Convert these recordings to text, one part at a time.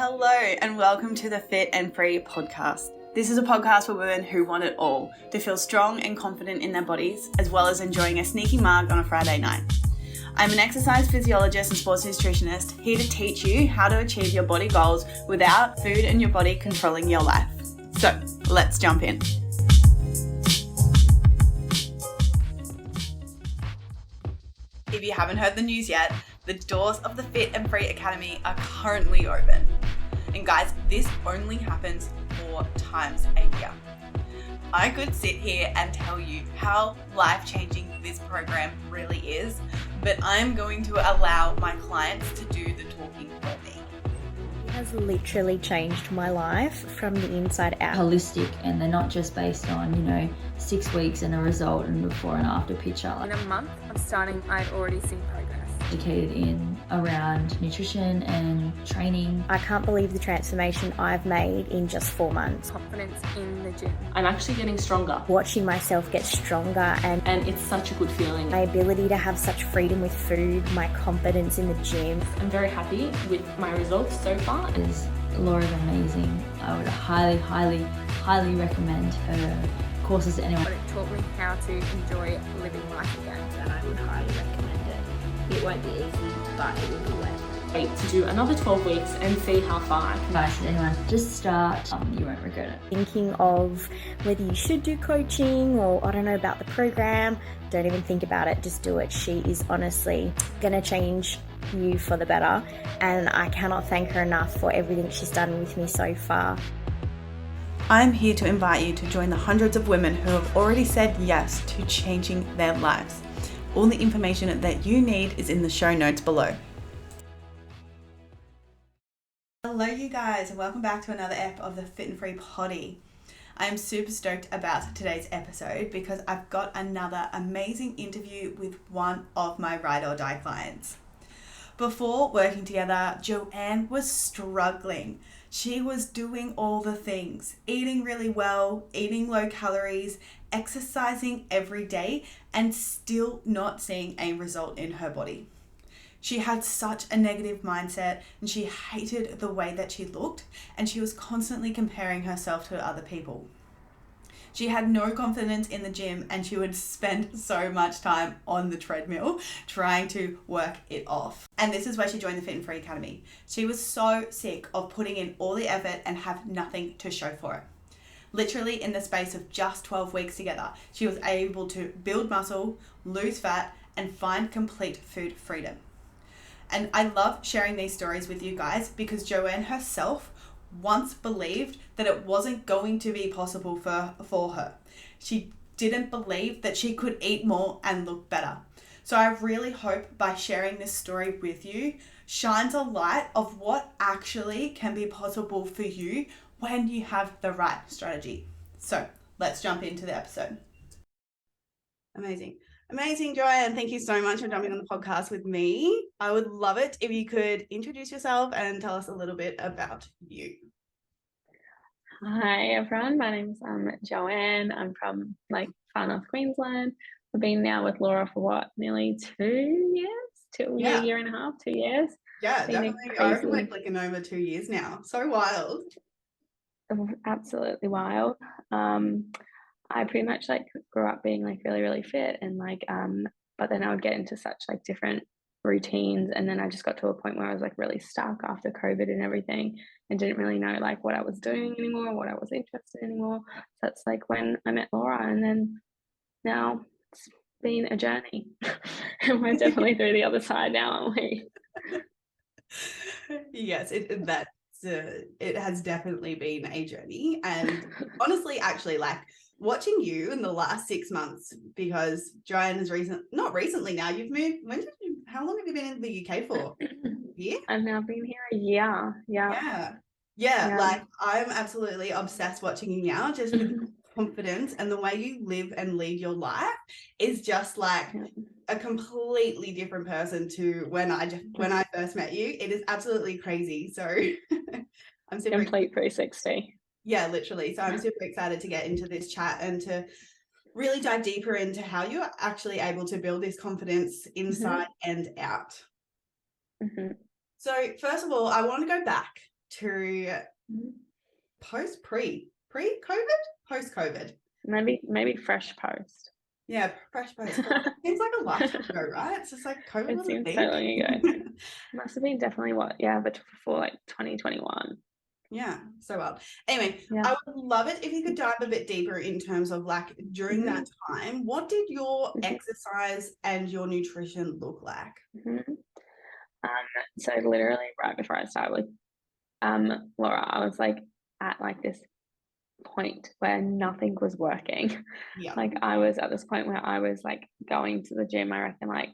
Hello and welcome to the Fit and Free podcast. This is a podcast for women who want it all, to feel strong and confident in their bodies, as well as enjoying a sneaky mug on a Friday night. I'm an exercise physiologist and sports nutritionist, here to teach you how to achieve your body goals without food and your body controlling your life. So let's jump in. If you haven't heard the news yet, the doors of the Fit and Free Academy are currently open. And guys, this only happens 4 times a year. I could sit here and tell you how life-changing this program really is, but I'm going to allow my clients to do the talking for me. It has literally changed my life from the inside out. Holistic, and they're not just based on, 6 weeks and a result and before and after picture. In a month of starting, I'd already seen progress. Educated in around nutrition and training. I can't believe the transformation I've made in just 4 months. Confidence in the gym. I'm actually getting stronger. Watching myself get stronger and it's such a good feeling. my ability to have such freedom with food, my confidence in the gym. I'm very happy with my results so far. Laura's amazing. I would highly recommend her courses to anyone. But it taught me how to enjoy living life again. And I would highly recommend it. It won't be easy, but it will be worth it. To do another 12 weeks and see how far I can. Advice to anyone, just start. You won't regret it. Thinking of whether you should do coaching or I don't know about the program, don't even think about it, just do it. She is honestly going to change you for the better, and I cannot thank her enough for everything she's done with me so far. I'm here to invite you to join the hundreds of women who have already said yes to changing their lives. All the information that you need is in the show notes below. Hello you guys, and welcome back to another ep of the Fit and Free Potty. I am super stoked about today's episode because I've got another amazing interview with one of my ride or die clients. Before working together, Joanne was struggling. She was doing all the things, eating really well, eating low calories, exercising every day, and still not seeing a result in her body. She had such a negative mindset and she hated the way that she looked, and she was constantly comparing herself to other people. She had no confidence in the gym and she would spend so much time on the treadmill trying to work it off. And this is why she joined the Fit and Free Academy. She was so sick of putting in all the effort and have nothing to show for it. Literally in the space of just 12 weeks together, she was able to build muscle, lose fat, and find complete food freedom. And I love sharing these stories with you guys because Joanne herself once believed that it wasn't going to be possible for her. She didn't believe that she could eat more and look better. So I really hope by sharing this story with you shines a light of what actually can be possible for you when you have the right strategy. So let's jump into the episode. Amazing, Joanne. Thank you so much for jumping on the podcast with me. I would love it if you could introduce yourself and tell us a little bit about you. Hi everyone, my name's Joanne. I'm from far north Queensland. I've been now with Laura for nearly 2 years? A year and a half, 2 years. Yeah, definitely. I reckon we're clicking over 2 years now. So wild. Absolutely wild. I pretty much grew up being really fit and but then I would get into such different routines, and then I just got to a point where I was really stuck after COVID and everything and didn't really know what I was doing anymore, what I was interested in anymore. So that's when I met Laura, and then now it's been a journey and we're definitely through the other side now, aren't we? Yes, it has definitely been a journey. And honestly, actually, watching you in the last 6 months, because Joanne has not recently now, you've moved, how long have you been in the UK for? Yeah? I've now been here a year. Yeah. I'm absolutely obsessed watching you now, just with confidence, and the way you live and lead your life is just a completely different person to when I first met you. It is absolutely crazy. So I'm super complete 360. Yeah, literally. So I'm super excited to get into this chat and to really dive deeper into how you're actually able to build this confidence inside and out. So first of all, I want to go back to pre-COVID, post-COVID. Maybe fresh post. Yeah, fresh post. It seems like a lifetime ago, right? It's just like COVID It was a seems thing. so long ago. Must have been definitely but before like 2021. Yeah, so well. Anyway, Yeah. I would love it if you could dive a bit deeper in terms of like during that time, what did your exercise and your nutrition look like? So literally right before I started with Laura, I was like at like this point where nothing was working. Yeah. Like I was at this point where I was like going to the gym, I reckon like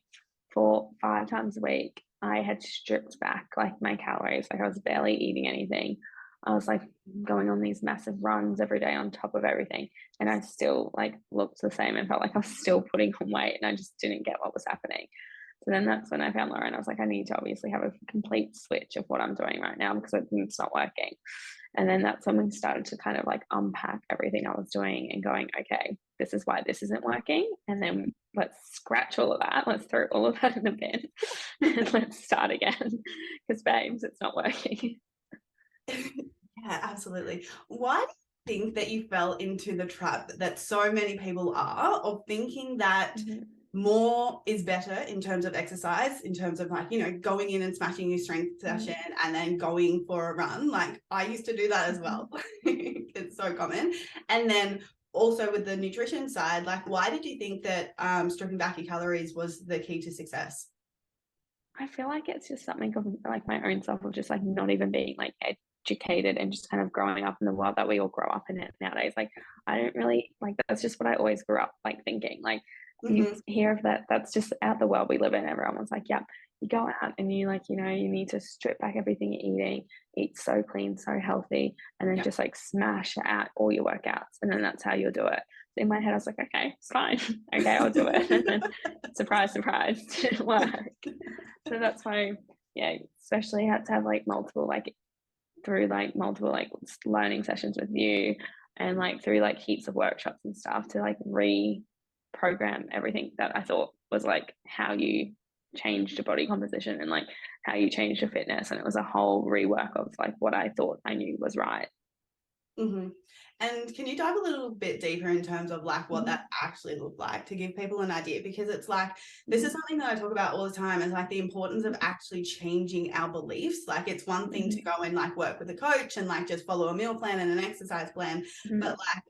4-5 times a week. I had stripped back like my calories, like I was barely eating anything. I was like going on these massive runs every day on top of everything, and I still like looked the same and felt like I was still putting on weight, and I just didn't get what was happening. So then that's when I found Laura, and I was like, I need to obviously have a complete switch of what I'm doing right now because it's not working. And then that's when we started to kind of like unpack everything I was doing and going, okay, this is why this isn't working. And then let's scratch all of that. Let's throw all of that in the bin and let's start again. Because babes, it's not working. Yeah, absolutely. Why do you think that you fell into the trap that so many people are of thinking that more is better in terms of exercise, in terms of like, going in and smashing your strength session and then going for a run? Like I used to do that as well. It's so common. And then also with the nutrition side, like why did you think that stripping back your calories was the key to success? I feel like it's just something of like my own self of just like not even being like educated and just kind of growing up in the world that we all grow up in it nowadays. Like I don't really like, that's just what I always grew up like thinking. Like you hear of that, that's just out the world we live in. Everyone's like, yeah, you go out and you like, you need to strip back everything you're eating, eat so clean, so healthy, and then just like smash out all your workouts, and then that's how you'll do it. So in my head I was like, okay, it's fine. Okay, I'll do it. And then surprise, didn't work. So that's why, especially had to have like multiple learning sessions with you, and like through like heaps of workshops and stuff to like reprogram everything that I thought was like how you changed your body composition and like how you changed your fitness. And it was a whole rework of like what I thought I knew was right. And can you dive a little bit deeper in terms of like what that actually looked like to give people an idea? Because it's like, this is something that I talk about all the time, is like the importance of actually changing our beliefs. Like it's one thing to go and like work with a coach and like just follow a meal plan and an exercise plan, but like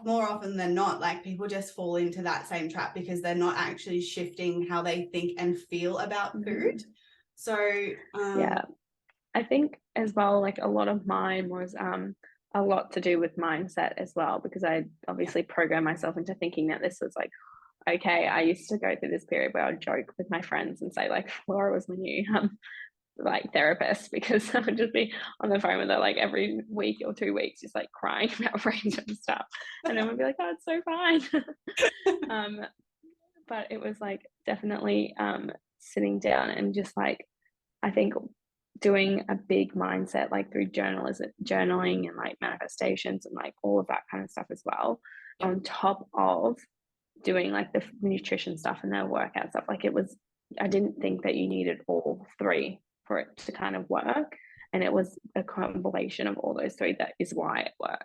more often than not, like people just fall into that same trap because they're not actually shifting how they think and feel about food. So I think as well, like a lot of mine was a lot to do with mindset as well, because I obviously programmed myself into thinking that this was like, okay, I used to go through this period where I'd joke with my friends and say like Laura was my new like therapist, because I would just be on the phone with her like every week or 2 weeks just like crying about random stuff, and then we'd be like, oh, it's so fine. But it was like definitely sitting down and just like, I think doing a big mindset like through journaling and like manifestations and like all of that kind of stuff as well, on top of doing like the nutrition stuff and the workout stuff. Like it was, I didn't think that you needed all three for it to kind of work, and it was a compilation of all those three that is why it worked.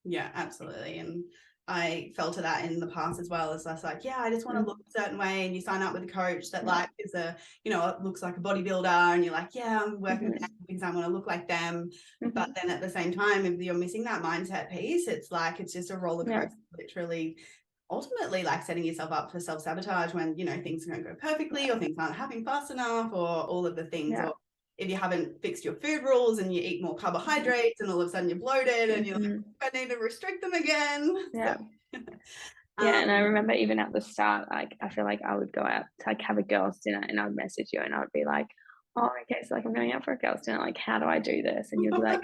Yeah, absolutely. And I fell to that in the past as well. As I was like, I just want to look a certain way, and you sign up with a coach that like is a, it looks like a bodybuilder, and you're like, I'm working with them because I want to look like them. But then at the same time, if you're missing that mindset piece, it's like it's just a roller coaster, literally. Ultimately, like setting yourself up for self-sabotage when things don't go perfectly, or things aren't happening fast enough, or all of the things, or if you haven't fixed your food rules and you eat more carbohydrates and all of a sudden you're bloated and you're like, I need to restrict them again. And I remember even at the start, like I feel like I would go out to like have a girls' dinner, and I would message you and I would be like, oh, okay, so like I'm going out for a girls' dinner, like how do I do this? And you'd be like,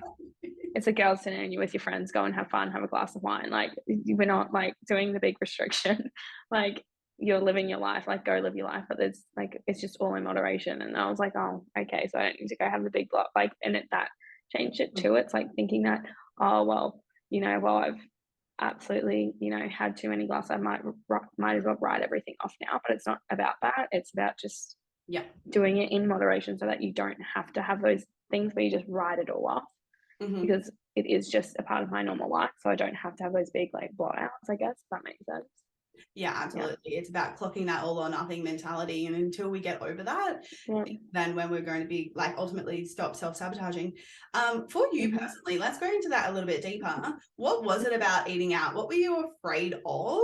it's a girls' dinner and you're with your friends, go and have fun, have a glass of wine. Like we're not like doing the big restriction. Like you're living your life, like go live your life, but there's like, it's just all in moderation. And I was like, oh, okay, so I don't need to go have the big block. Like, and that changed it too. It's like thinking that, oh, well, I've absolutely, had too many glasses, I might as well write everything off now. But it's not about that. It's about just Yeah. doing it in moderation so that you don't have to have those things where you just write it all off, because it is just a part of my normal life. So I don't have to have those big like blowouts, I guess, if that makes sense. Yeah, absolutely. Yeah. It's about clocking that all or nothing mentality. And until we get over that, then when we're going to be like ultimately stop self-sabotaging. For you personally, let's go into that a little bit deeper. What was it about eating out? What were you afraid of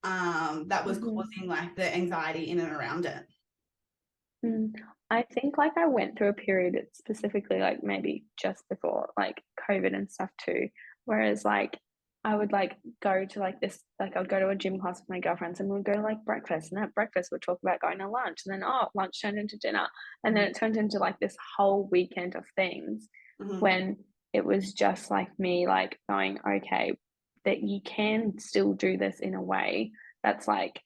that was causing like the anxiety in and around it? I think like I went through a period specifically like maybe just before like COVID and stuff too, whereas like I would like go to like this, like I would go to a gym class with my girlfriends and we'd go to like breakfast, and at breakfast we'd talk about going to lunch, and then lunch turned into dinner, and then it turned into like this whole weekend of things when it was just like me like going, okay, that you can still do this in a way that's like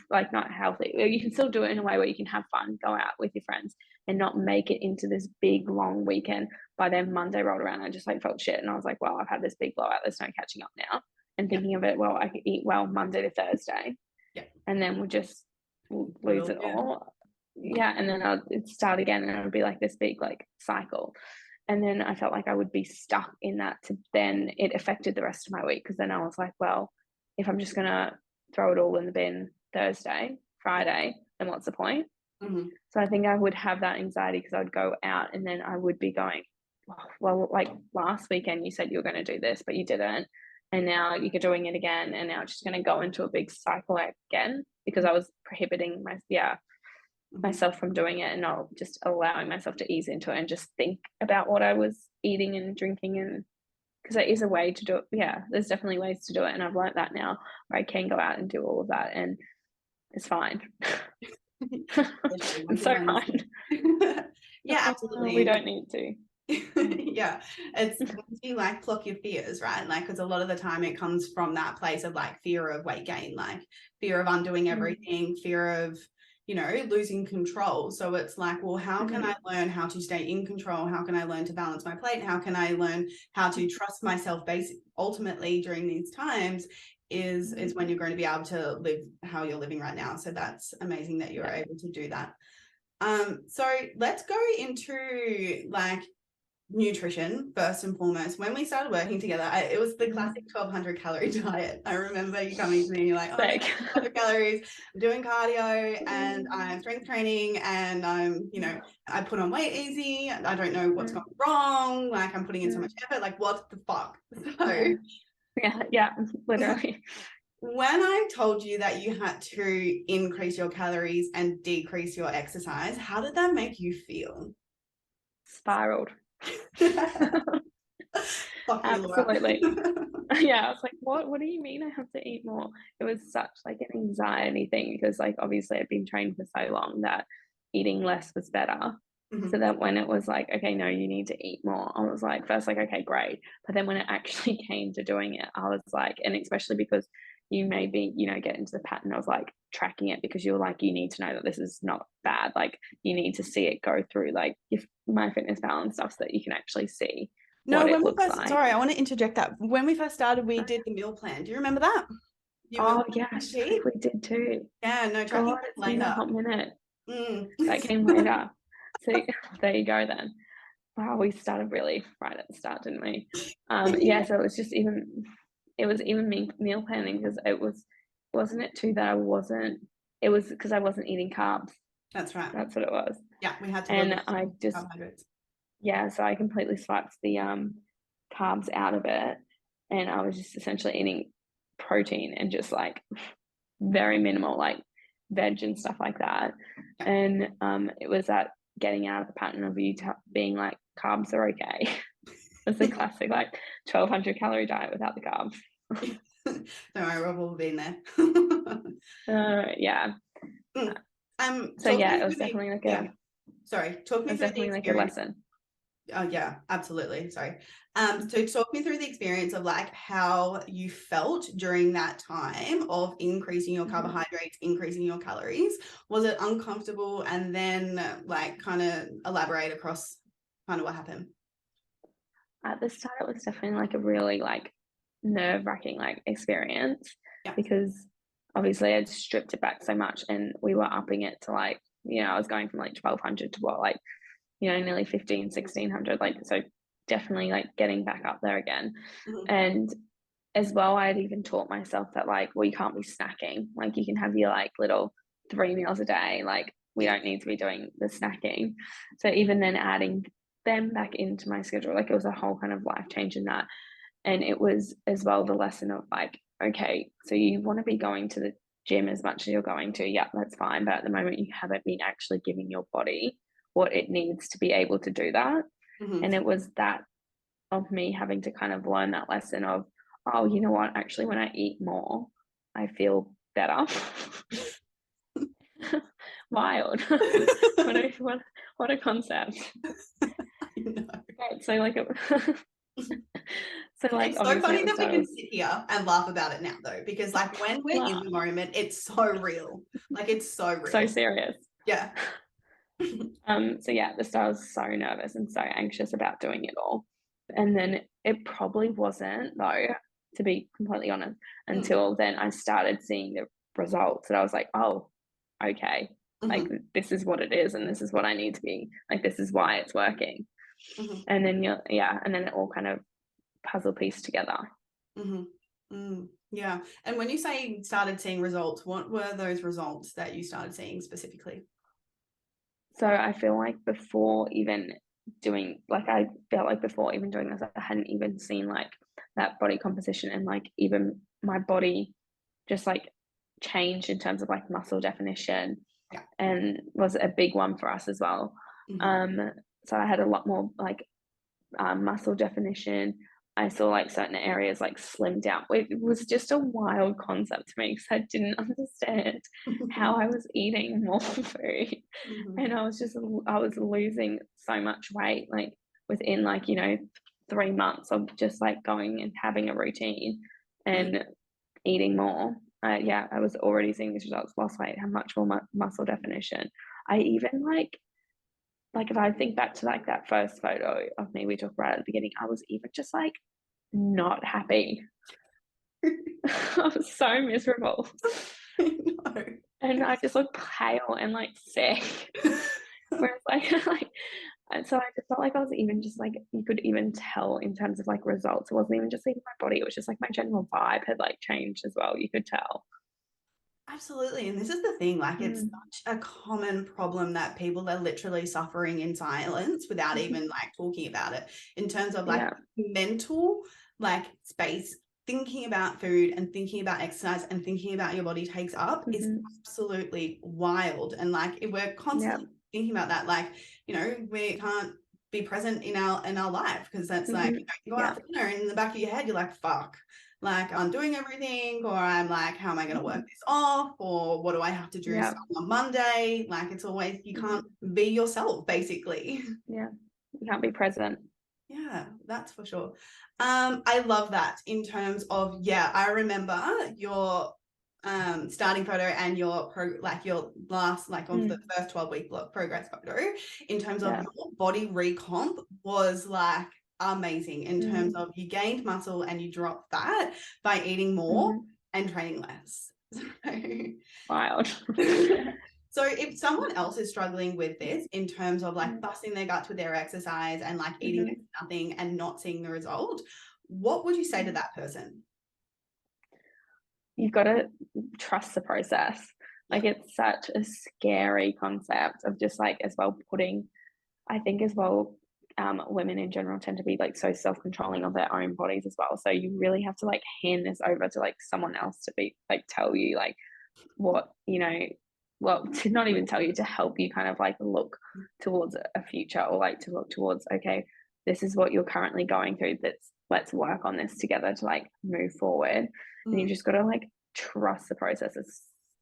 like not healthy. You can still do it in a way where you can have fun, go out with your friends, and not make it into this big long weekend. By then Monday rolled around, I just like felt shit, and I was like, well, I've had this big blowout, there's no catching up now. And thinking of it, well, I could eat well Monday to Thursday, and then we'll just lose it all. And then it'd start again, and it would be like this big like cycle. And then I felt like I would be stuck in that. Then it affected the rest of my week, because then I was like, well, if I'm just gonna throw it all in the bin Thursday, Friday, then what's the point? So I think I would have that anxiety because I would go out and then I would be going, well, like last weekend you said you were going to do this, but you didn't. And now you're doing it again. And now it's just going to go into a big cycle again, because I was prohibiting myself from doing it and not just allowing myself to ease into it and just think about what I was eating and drinking. And because there is a way to do it. Yeah, there's definitely ways to do it. And I've learned that now, where I can go out and do all of that and it's fine. It's so fine. Yeah, absolutely. We don't need to. Yeah, it's you like clock your fears, right? Like, because a lot of the time it comes from that place of like fear of weight gain, like fear of undoing everything, fear of, you know, losing control. So it's like, well, how can I learn how to stay in control? How can I learn to balance my plate? How can I learn how to trust myself ultimately during these times is when you're going to be able to live how you're living right now. So that's amazing that you're able to do that. So let's go into like nutrition first and foremost. When we started working together, it was the classic 1200 calorie diet. I remember you coming to me and you're like, oh, 1200 calories, I'm doing cardio and I'm strength training and I'm, you know, I put on weight easy. I don't know what's gone wrong. Like I'm putting in so much effort. Like what the fuck? So yeah, literally. When I told you that you had to increase your calories and decrease your exercise, how did that make you feel? Spiraled. Absolutely. Yeah, I was like, what do you mean I have to eat more? It was such like an anxiety thing, because like obviously I've been trained for so long that eating less was better. So that when it was like, okay, no, you need to eat more, I was like, first like, okay, great. But then when it actually came to doing it, I was like, and especially because you maybe, you know, get into the pattern of like tracking it, because you're like, you need to know that this is not bad. Like you need to see it go through like if MyFitnessPal and stuff so that you can actually see what it looks like. Sorry, I want to interject that. When we first started, we did the meal plan. Do you remember that? Yes, we did too. Yeah, no, tracking it's been a hot minute. That came later. So there you go then. Wow, we started really right at the start, didn't we? Yeah, so it was just even meal planning, because wasn't it too that it was because I wasn't eating carbs. That's right. That's what it was. Yeah, we had to. And I just so I completely swiped the carbs out of it, and I was just essentially eating protein and just like very minimal like veg and stuff like that. And it was that getting out of the pattern of you being like carbs are okay. It's the classic like 1200 calorie diet without the carbs. Don't worry, Rob will be in there. Yeah. So yeah, it was definitely like a talk me through definitely like a lesson. Oh yeah, absolutely. Sorry. So talk me through the experience of like how you felt during that time of increasing your carbohydrates, increasing your calories. Was it uncomfortable? And then like kind of elaborate across kind of what happened. At the start, it was definitely like a really like nerve-wracking like experience, because obviously I'd stripped it back so much and we were upping it to like you know, I was going from like 1200 to what, like, you know, nearly 1600, like, so definitely like getting back up there again. And as well, I had even taught myself that, like, well, you can't be snacking, like you can have your like little 3 meals a day, like we don't need to be doing the snacking. So even then adding them back into my schedule, like it was a whole kind of life change in that. And it was as well the lesson of like, okay, so you want to be going to the gym as much as you're going to, yeah, that's fine, but at the moment you haven't been actually giving your body what it needs to be able to do that. And it was that of me having to kind of learn that lesson of, oh, you know what, actually when I eat more I feel better. Wild. what a concept. Right, so like so like It's so funny that we can was, sit here and laugh about it now though, because like when we're in the moment, it's so real. Like it's so real. So serious. Yeah. So yeah, at the start I was so nervous and so anxious about doing it all. And then it probably wasn't though, to be completely honest, until then I started seeing the results and I was like, oh, okay, like this is what it is and this is what I need to be, like this is why it's working. And then and then it all kind of puzzle piece together. Yeah. And when you say you started seeing results, what were those results that you started seeing specifically? So I feel like before even doing, like I felt like before even doing this, I hadn't even seen like that body composition and like even my body just like change in terms of like muscle definition, and was a big one for us as well. So I had a lot more like muscle definition. I saw like certain areas like slim down. It was just a wild concept to me because I didn't understand how I was eating more food. And I was losing so much weight, like within like, you know, 3 months of just like going and having a routine and eating more. I was already seeing these results, lost weight, have much more muscle definition. I even like if I think back to like that first photo of me we talked about at the beginning, I was even just like not happy. I was so miserable. No. And I just looked pale and like sick. Whereas like and so I just felt like I was even just like, you could even tell in terms of like results. It wasn't even just even my body, it was just like my general vibe had like changed as well. You could tell. Absolutely. And this is the thing, like it's such a common problem that people are literally suffering in silence without even like talking about it, in terms of like mental like space, thinking about food and thinking about exercise and thinking about your body takes up is absolutely wild. And like if we're constantly thinking about that, like, you know, we can't be present in our life, because that's like, you know, you go out for dinner and in the back of your head you're like, fuck, like I'm doing everything, or I'm like, how am I going to work this off, or what do I have to do on Monday? Like it's always, you can't be yourself basically. You can't be present. Yeah, that's for sure. I love that in terms of, I remember your starting photo and your your last, like on the first 12-week progress photo, in terms of your body recomp was like amazing, in terms of you gained muscle and you dropped fat by eating more and training less. Wild. So if someone else is struggling with this in terms of like busting their guts with their exercise and like eating nothing and not seeing the result, what would you say to that person? You've got to trust the process. Like it's such a scary concept of just like, as well, putting, I think as well, women in general tend to be like so self-controlling of their own bodies as well. So you really have to like hand this over to like someone else to be like, tell you like what, you know, well, to not even tell you, to help you kind of like look towards a future, or like to look towards, okay, this is what you're currently going through, let's work on this together to like move forward. And you just got to like trust the process.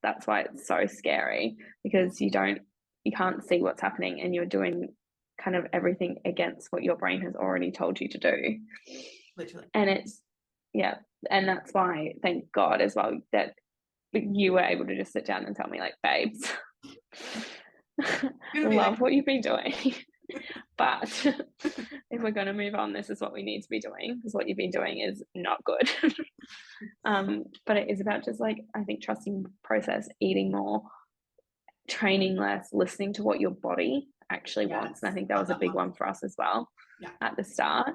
That's why it's so scary, because you can't see what's happening and you're doing kind of everything against what your brain has already told you to do. Literally. And it's and that's why, thank God as well, that you were able to just sit down and tell me like, babes, love what you've been doing, but if we're going to move on, this is what we need to be doing, because what you've been doing is not good. But it is about just like, I think, trusting the process, eating more, training less, listening to what your body actually wants. And I think that was a big one for us as well at the start.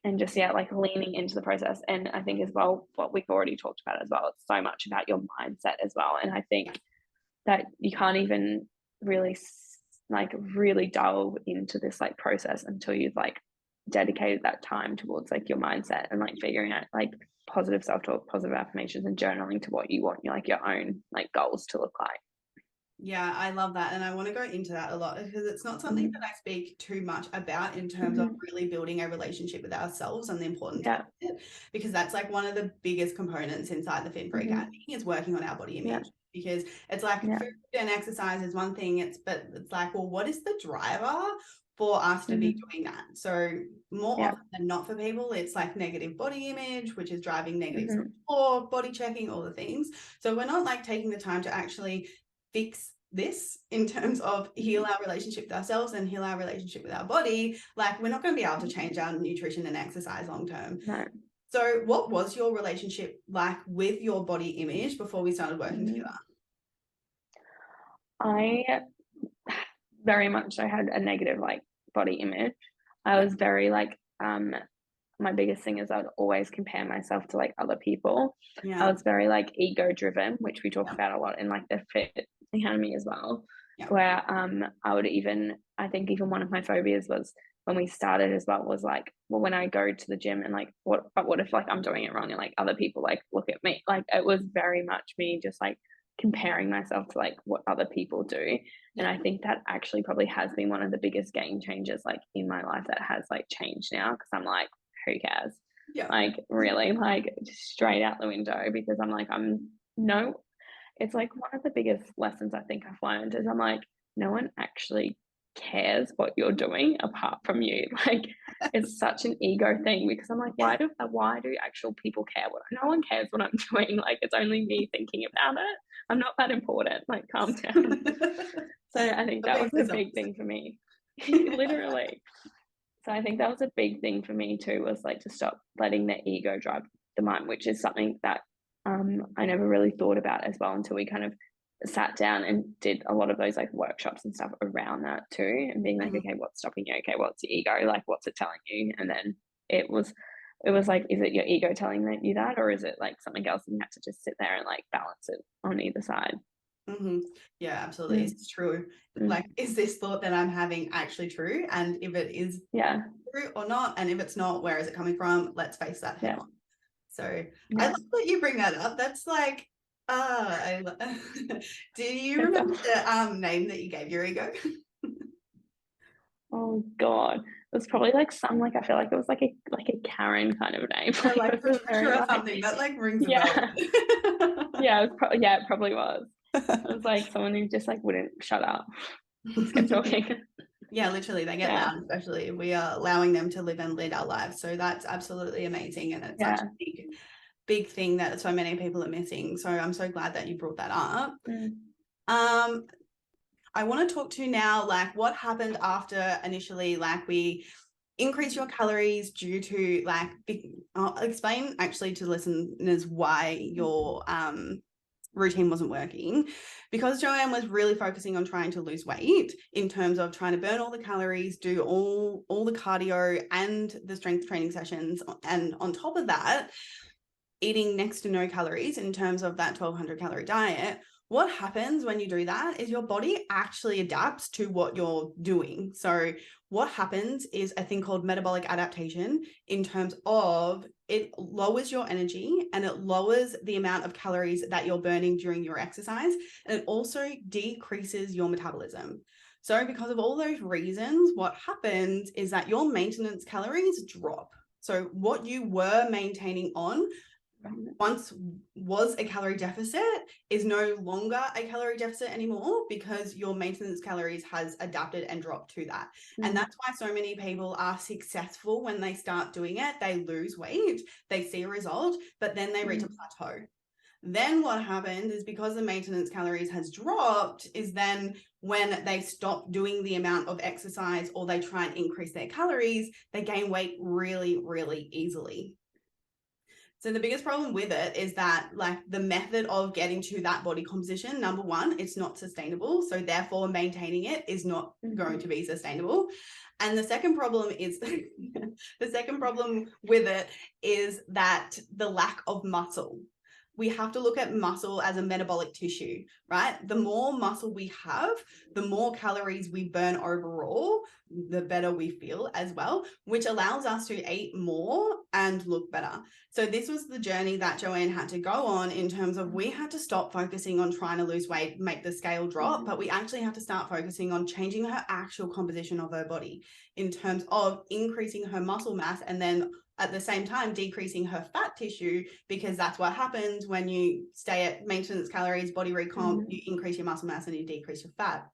And just, like leaning into the process. And I think as well, what we've already talked about as well, it's so much about your mindset as well. And I think that you can't even really really delve into this like process until you've like dedicated that time towards like your mindset and like figuring out like positive self-talk, positive affirmations, and journaling to what you want your own like goals to look like. Yeah, I love that. And I want to go into that a lot because it's not something that I speak too much about in terms of really building a relationship with ourselves and the importance of it, because that's like one of the biggest components inside the Fit&FA Academy is working on our body image. Because it's like food and exercise is one thing, but it's like, well, what is the driver for us to be doing that? So more often than not for people, it's like negative body image, which is driving negative self-talk, body checking, all the things. So we're not like taking the time to actually fix this in terms of heal our relationship with ourselves and heal our relationship with our body. Like we're not going to be able to change our nutrition and exercise long term. No. So what was your relationship like with your body image before we started working together? I very much so had a negative like body image. I was very like my biggest thing is I'd always compare myself to like other people. I was very like ego driven, which we talk about a lot in like the Fit Academy as well, where I think even one of my phobias was when we started as well was like, well, when I go to the gym and like what if like I'm doing it wrong and like other people like look at me, like it was very much me just like comparing myself to like what other people do. And I think that actually probably has been one of the biggest game changers like in my life that has like changed now, because I'm like, who cares? Like really like straight out the window, because I'm like, it's like one of the biggest lessons I think I've learned is I'm like, no one actually cares what you're doing apart from you. Like it's such an ego thing, because I'm like, why do actual people care? No one cares what I'm doing. Like it's only me thinking about it. I'm not that important. Like calm down. So I think that was a big thing for me. Literally. So I think that was a big thing for me too, was like to stop letting the ego drive the mind, which is something that I never really thought about as well until we kind of sat down and did a lot of those like workshops and stuff around that too, and being like, okay, what's stopping you? Okay, what's your ego? Like, what's it telling you? And then it was like, is it your ego telling you that, or is it like something else? And you have to just sit there and like balance it on either side. Yeah, absolutely. It's true. Like, is this thought that I'm having actually true? And if it is true or not, and if it's not, where is it coming from? Let's face that head on. So I love that you bring that up. That's like, do you remember the name that you gave your ego? Oh God, it was probably like some like, I feel like it was like a Karen kind of name. Or like Patricia or something that like rings a bell. It probably was. It was like someone who just like wouldn't shut up. Just kept talking. Yeah, literally they get loud, especially if we are allowing them to live and lead our lives. So that's absolutely amazing, and it's such a big thing that so many people are missing. So I'm so glad that you brought that up. I want to talk to you now, like what happened after initially, like we increase your calories due to like I'll explain actually to listeners why your routine wasn't working, because Joanne was really focusing on trying to lose weight in terms of trying to burn all the calories, do all the cardio and the strength training sessions, and on top of that eating next to no calories in terms of that 1200 calorie diet. What happens when you do that is your body actually adapts to what you're doing. So what happens is a thing called metabolic adaptation, in terms of it lowers your energy and it lowers the amount of calories that you're burning during your exercise. And it also decreases your metabolism. So because of all those reasons, what happens is that your maintenance calories drop. So what you were maintaining on once was a calorie deficit is no longer a calorie deficit anymore, because your maintenance calories has adapted and dropped to that. And that's why so many people are successful when they start doing it. They lose weight, they see a result, but then they reach a plateau. Then what happened is, because the maintenance calories has dropped, is then when they stop doing the amount of exercise or they try and increase their calories, they gain weight really, really easily. So the biggest problem with it is that like the method of getting to that body composition, number one, it's not sustainable. So therefore maintaining it is not going to be sustainable. And the second problem is the second problem with it is that the lack of muscle. We have to look at muscle as a metabolic tissue, right? The more muscle we have, the more calories we burn overall, the better we feel as well, which allows us to eat more and look better. So this was the journey that Joanne had to go on in terms of we had to stop focusing on trying to lose weight, make the scale drop, but we actually have to start focusing on changing her actual composition of her body in terms of increasing her muscle mass and then at the same time decreasing her fat tissue, because that's what happens when you stay at maintenance calories, body recomp, you increase your muscle mass and you decrease your fat.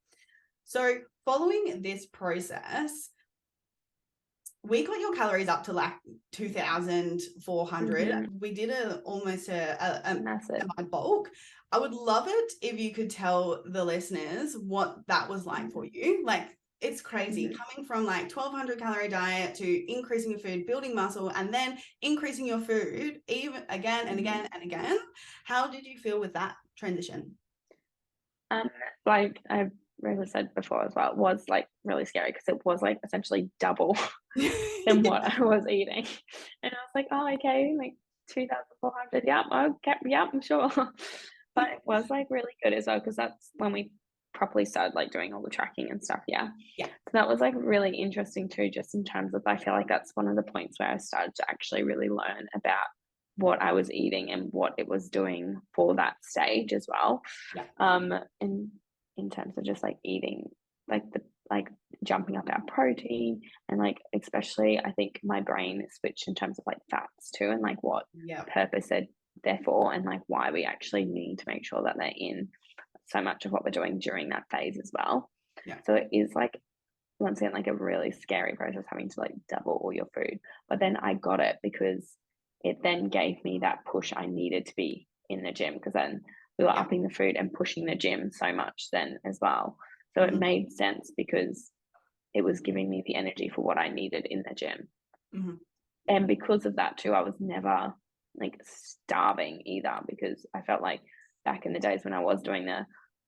So following this process, we got your calories up to like 2,400. We did almost a Massive. bulk. I would love it if you could tell the listeners what that was like for you. Like, it's crazy coming from like 1,200 calorie diet to increasing your food, building muscle, and then increasing your food even again and again and again. How did you feel with that transition? Like I really said before as well, it was like really scary because it was like essentially double than what I was eating. And I was like, oh, okay, like 2,400. Yep, okay, yep, I'm sure. But it was like really good as well because that's when we properly started like doing all the tracking and stuff. Yeah. So that was like really interesting too, just in terms of, I feel like that's one of the points where I started to actually really learn about what I was eating and what it was doing for that stage as well. And in terms of just like eating, like jumping up our protein and like especially I think my brain switched in terms of like fats too and like what purpose they're there for and like why we actually need to make sure that they're in so much of what we're doing during that phase as well. So it is like once again like a really scary process having to like double all your food, but then I got it because it then gave me that push I needed to be in the gym, because then we were upping the food and pushing the gym so much then as well. So it made sense because it was giving me the energy for what I needed in the gym. And because of that too, I was never like starving either, because I felt like back in the days when I was doing the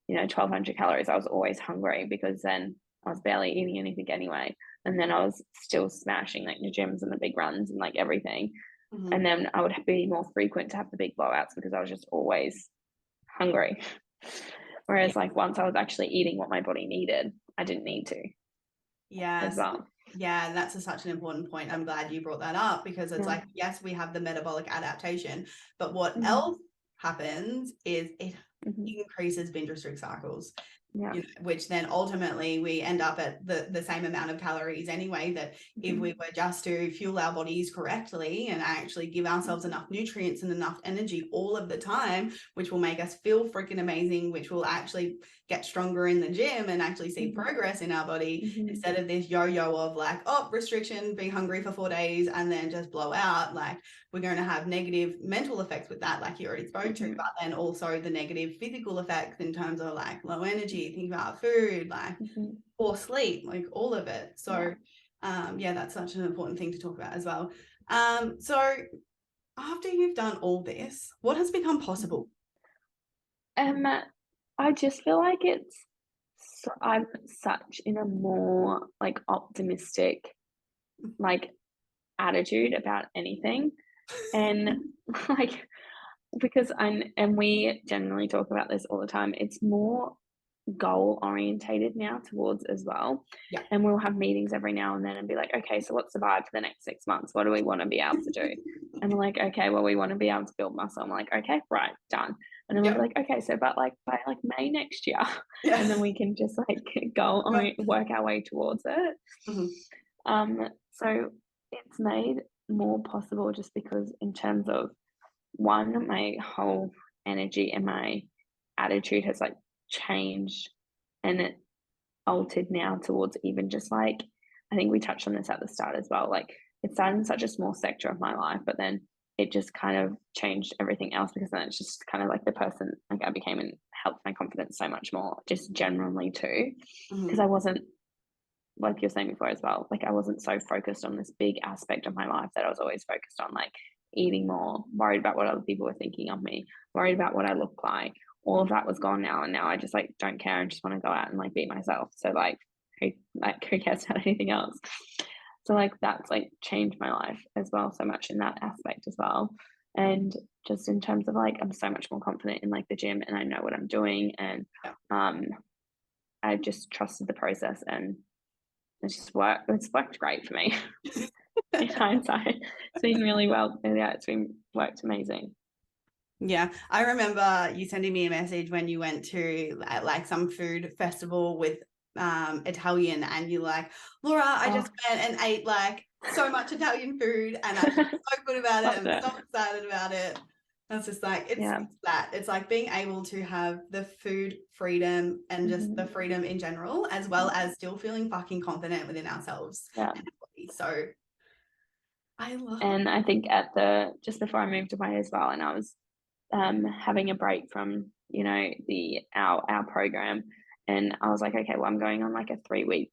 1,200 calories, I was always hungry because then I was barely eating anything anyway, and then I was still smashing like the gyms and the big runs and like everything, and then I would be more frequent to have the big blowouts because I was just always hungry. Whereas like once I was actually eating what my body needed, I didn't need to. As well. Yeah, that's such an important point. I'm glad you brought that up, because it's like, yes, we have the metabolic adaptation, but what else happens is it increases binge restrict cycles, which then ultimately we end up at the same amount of calories anyway, that if we were just to fuel our bodies correctly and actually give ourselves enough nutrients and enough energy all of the time, which will make us feel freaking amazing, which will actually get stronger in the gym and actually see progress in our body, instead of this yo-yo of like, oh, restriction, be hungry for 4 days and then just blow out. Like, we're going to have negative mental effects with that, like you already spoke to, but then also the negative physical effects in terms of like low energy, think about food, like poor sleep, like all of it. So that's such an important thing to talk about as well. So after you've done all this, what has become possible? I just feel like I'm such in a more like optimistic like attitude about anything, and like because and we generally talk about this all the time, it's more goal orientated now towards as well. And we'll have meetings every now and then and be like, okay, so what's the vibe for the next 6 months? What do we want to be able to do? And we're like, okay, well, we want to be able to build muscle. I'm like, okay, right, done. And then we'll be like, okay, so but like by like May next year, and then we can just like go on, work our way towards it. So it's made more possible just because in terms of one, my whole energy and my attitude has like changed and it altered now towards even just like, I think we touched on this at the start as well, like it started in such a small sector of my life, but then it just kind of changed everything else, because then it's just kind of like the person like I became and helped my confidence so much more just generally too, because I wasn't, like you're saying before as well, like I wasn't so focused on this big aspect of my life that I was always focused on like eating more, worried about what other people were thinking of me, worried about what I look like. All of that was gone now, and now I just like don't care and just want to go out and like be myself. So who cares about anything else? So like that's like changed my life as well so much in that aspect as well. And just in terms of like I'm so much more confident in like the gym, and I know what I'm doing, and I just trusted the process, and it's worked great for me. In hindsight, it's been really well. Yeah, it's been worked amazing. Yeah, I remember you sending me a message when you went to like some food festival with Italian, and you like, Laura, I just went and ate like so much Italian food, and I feel so good about it. I'm so excited about it. That's just like it's like being able to have the food freedom and just the freedom in general, as well as still feeling fucking confident within ourselves and our body. So I love and I think just before I moved away as well, and I was having a break from our program, and I was like, okay, well, I'm going on like a 3-week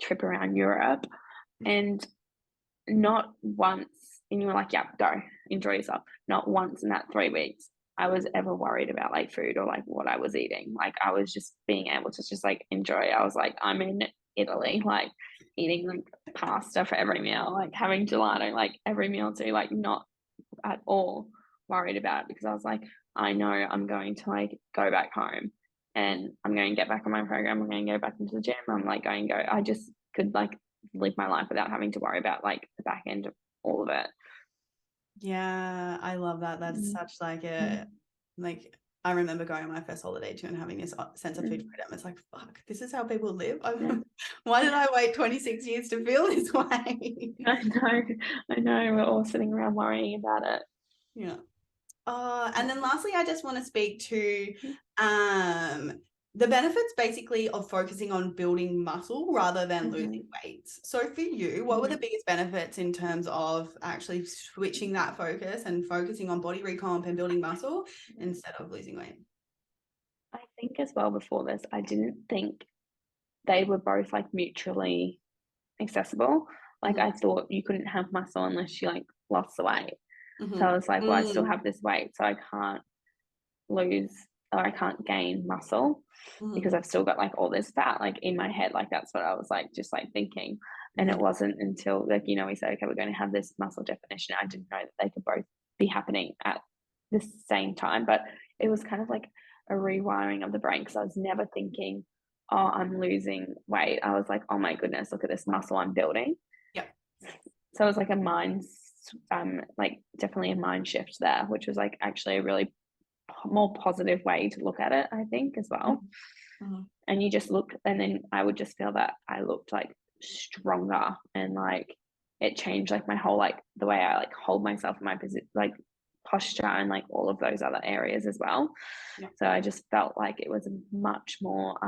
trip around Europe, and not once, and you were like, yeah, go enjoy yourself, not once in that 3 weeks I was ever worried about like food or like what I was eating. Like I was just being able to just like enjoy. I was like, I'm in Italy, like eating like pasta for every meal, like having gelato like every meal too, like not at all worried about it, because I was like, I know I'm going to like go back home and I'm going to get back on my program. I'm going to go back into the gym. I'm like going to go. I just could like live my life without having to worry about like the back end of all of it. Yeah, I love that. That's such like like I remember going on my first holiday too and having this sense of food freedom. It's like, fuck, this is how people live. Why did I wait 26 years to feel this way? I know. We're all sitting around worrying about it. Yeah. And then lastly, I just want to speak to the benefits basically of focusing on building muscle rather than losing weight. So for you, what were the biggest benefits in terms of actually switching that focus and focusing on body recomp and building muscle instead of losing weight? I think as well before this, I didn't think they were both like mutually accessible. Like I thought you couldn't have muscle unless you like lost the weight. So I was like, well, I still have this weight, so I can't lose or I can't gain muscle because I've still got like all this fat like in my head. Like that's what I was like just like thinking. And it wasn't until like, we said, okay, we're going to have this muscle definition. I didn't know that they could both be happening at the same time. But it was kind of like a rewiring of the brain, because I was never thinking, oh, I'm losing weight. I was like, oh my goodness, look at this muscle I'm building. Yep. So it was like like definitely a mind shift there, which was like actually a really more positive way to look at it, I think, as well. And you just look, and then I would just feel that I looked like stronger, and like it changed like my whole like the way I like hold myself in my position, like posture, and like all of those other areas as well. So I just felt like it was much more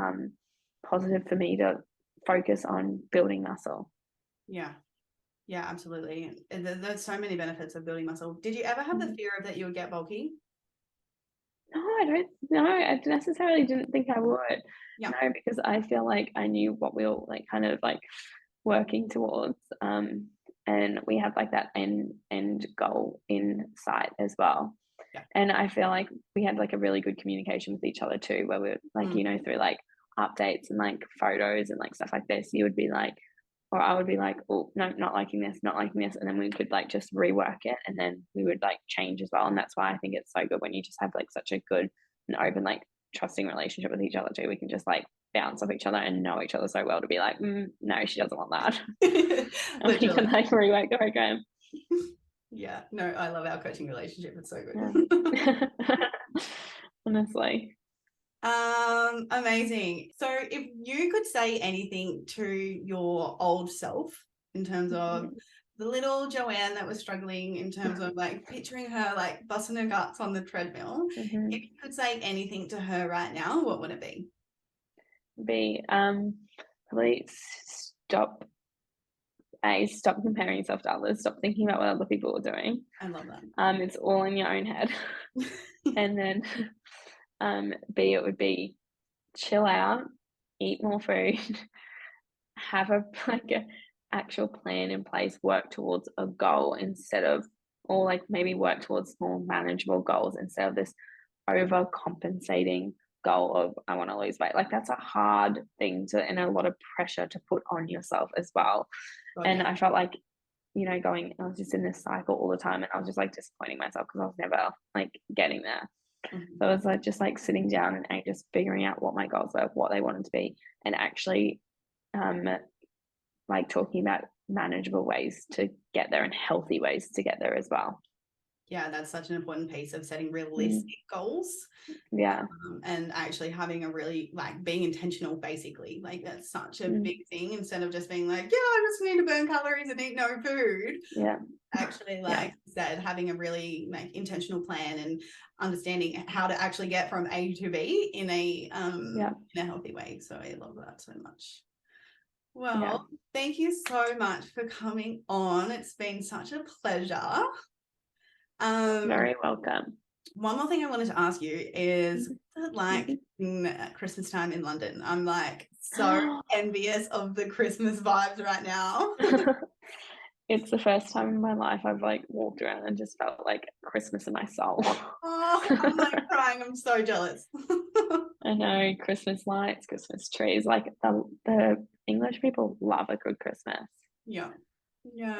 positive for me to focus on building muscle. Yeah, absolutely. There's so many benefits of building muscle. Did you ever have the fear of that you would get bulky? No, I don't. No, I necessarily didn't think I would. Yeah. No, because I feel like I knew what we were like kind of like working towards. And we had like that end goal in sight as well. Yeah. And I feel like we had like a really good communication with each other too, where we were like, through like updates and like photos and like stuff like this, you would be like, or I would be like, oh, no, not liking this. And then we could like just rework it, and then we would like change as well. And that's why I think it's so good when you just have like such a good and open, like trusting relationship with each other too. We can just like bounce off each other and know each other so well to be like, no, she doesn't want that. And we can like rework the program. Yeah, no, I love our coaching relationship. It's so good. Yeah. Honestly. Amazing. So if you could say anything to your old self in terms of the little Joanne that was struggling in terms of like picturing her like busting her guts on the treadmill, if you could say anything to her right now, what would it be? Probably stop comparing yourself to others, stop thinking about what other people are doing. I love that. It's all in your own head. And then B, it would be chill out, eat more food, have a actual plan in place, work towards a goal instead of or like maybe work towards more manageable goals instead of this overcompensating goal of I want to lose weight. Like that's a hard thing to and a lot of pressure to put on yourself as well. And I felt like, I was just in this cycle all the time, and I was just like disappointing myself because I was never like getting there. So I was like just like sitting down and just figuring out what my goals were, what they wanted to be, and actually like talking about manageable ways to get there and healthy ways to get there as well. Yeah, that's such an important piece of setting realistic goals. Yeah. And actually having a really like being intentional, basically. Like that's such a big thing instead of just being like, yeah, I just need to burn calories and eat no food. Yeah. Actually, like you said, having a really like intentional plan and understanding how to actually get from A to B in a healthy way. So I love that so much. Well, thank you so much for coming on. It's been such a pleasure. Very welcome. One more thing I wanted to ask you is like in Christmas time in London. I'm like so envious of the Christmas vibes right now. It's the first time in my life I've like walked around and just felt like Christmas in my soul. I'm like crying. I'm so jealous. I know, Christmas lights, Christmas trees. Like the English people love a good Christmas. Yeah.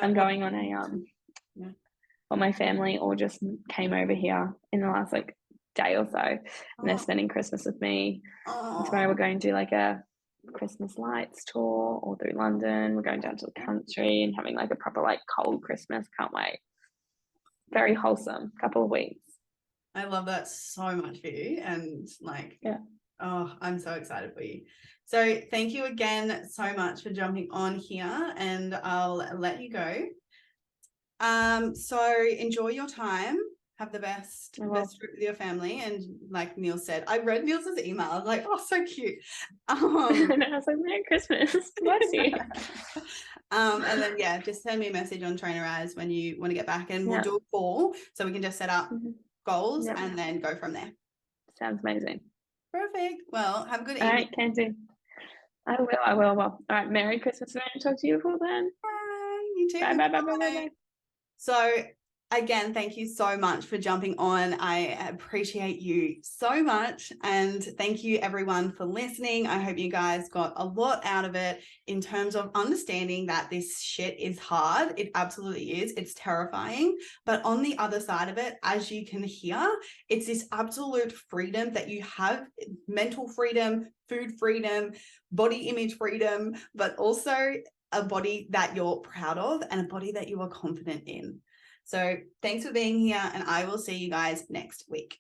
I'm going on a well, my family all just came over here in the last like day or so, and they're spending Christmas with me. And tomorrow we're going to do like a Christmas lights tour all through London. We're going down to the country and having like a proper like cold Christmas. Can't wait. Very wholesome couple of weeks. I love that so much for you, and like I'm so excited for you. So thank you again so much for jumping on here, and I'll let you go. So enjoy your time. Have the best trip with your family. And like Neil said, I read Neil's email. I was like, oh, so cute. And I was like, Merry Christmas. Bless you. And then just send me a message on Trainer Eyes when you want to get back, and we'll do a call so we can just set up goals and then go from there. Sounds amazing. Perfect. Well, have a good evening. All right, can do. I will. Well, all right, Merry Christmas. I'm going to talk to you before then. Bye. You too. Bye. So again, thank you so much for jumping on. I appreciate you so much. And thank you everyone for listening. I hope you guys got a lot out of it in terms of understanding that this shit is hard. It absolutely is. It's terrifying. But on the other side of it, as you can hear, it's this absolute freedom that you have, mental freedom, food freedom, body image freedom, but also a body that you're proud of and a body that you are confident in. So thanks for being here, and I will see you guys next week.